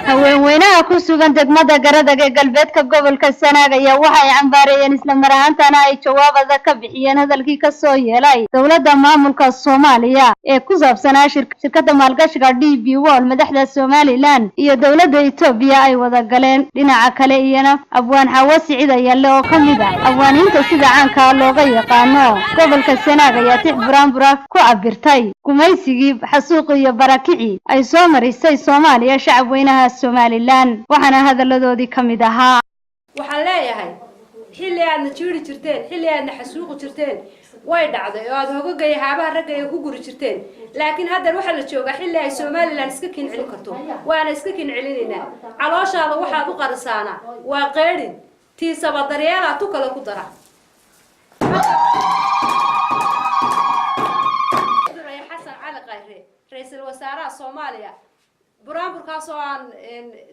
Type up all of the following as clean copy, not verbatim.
haweenweynaha ku sugan degmada garadag ee galbeedka gobolka Sanaag ayaa waxay canbaarayn isla maraantana ay jawaabada ka bixiyeen hadalkii kaso yeedhay dawladda maamulka Somalia ee ku saabsanaa shirkadda maalgashiga DB World madaxda Somaliland iyo dawladda Itoobiya ay wada galeen dhinaca kale iyana abwaan xawasi cid ayaale oo kamid ah abwaaninta sida caanka looga yaqaano gobolka Sanaag ayaa tix buraanbura ku cabirtay gumaysigii xasuuq iyo barakici ay soo marisay Soomaaliya shacab weynaha Somaliland waxana hadaladoodii kamid ahaa waxaan leeyahay xilli aad jiiri jirteen xilli aad xasuuq jirteen way dhacday oo aad hogagay haabaha rag ay ku guri jirteen laakiin hadda waxa la joogaa xilli ay Somaliland iska kin celin karto waana iska kin celinayna calooshaada waxa u qarsaana waa qeerin tiisaba daryeela tu kala ku dara ra'iisul wasaaraha Soomaaliya buraanburkaas oo aan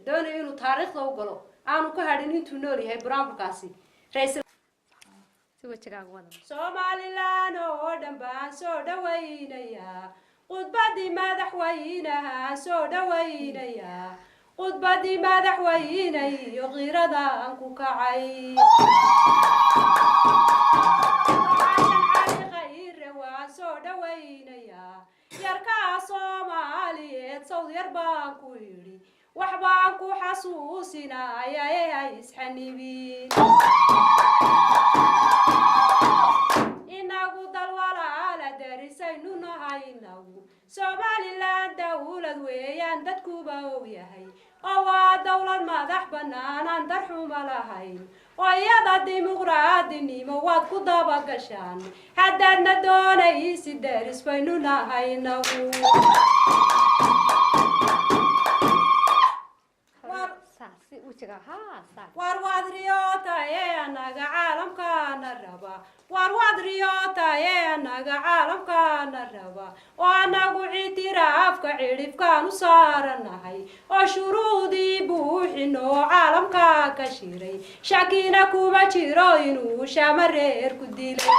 doonayo inuu taariikhda u galo aanu ka hadhin intuu nool yahay buraanburkaasi ra'iisul Somaliland oo dhan baan soo dhaweynaya qudbadii madaxweynaha soo dhaweynaya qudbadii madaxweynaha iyo qirada aan ku kacay soo dhaweynaya yarka Soomaaliyeed sawir baan ku yiri wax baan ku xasuusinaya ay isxanibin inagu dalwalaala darisaynu nahaynagu Somaliland dawlad weeyaan dadkuba og yahay oo waa dawlad madax banaan darxuma lahayn oo iyada dimuqraadinimo waad ku daba gashaan haddaadna doonaysid daris baynu nahaynagu war waad riyootay anaga caalamkaana raba war waad riyootay anaga caalamkaana raba oo anagu ictiraafka cirifkaan u saaranahay oo shuruudii buuxino caalamka ka shiray shakina kuma jiro inuu shamareer ku dilay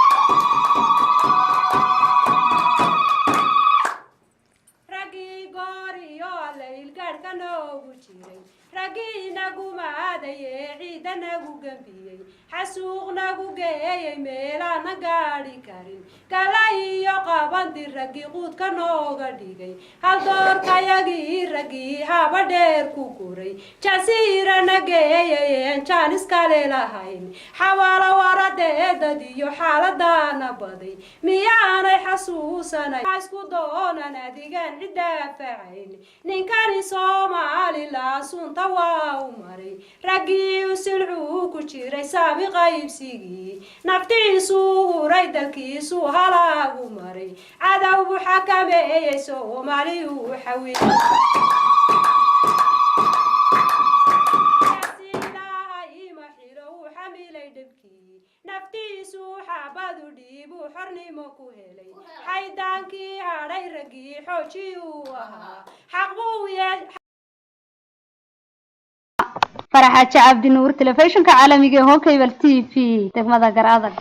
ragi gooriyo leyl gaadhka noogu jiray ragina gumaadaye ciidanagu gambiyay xasuuqnagu geeyay meelana gaadhi karin galaayo qabandi ragi quudka nooga dhigay hal doorkayagii ragi haba dheer ku guray jasiirana geeyay jaanis kale lahayn xawaala waradeedad iyo xaaladana baday miyaanay xasuusanay isku doonan adigaan cidaafacayn ninkani Somaliland sunta waa maray ragii usilcu ku jiray saami qaybsigii naftiisu huray dalkiisu halaagu maray cadow xakameeyay Soomaaliya xawil naftiisu xabadu dhiibu xornimo ku helay xaydaankii hadhay ragii xoojiyu ahaa xaq buu yeeshay فرحة عبد النور تلفزيون كعالمي هون كيبل TV degmada garadag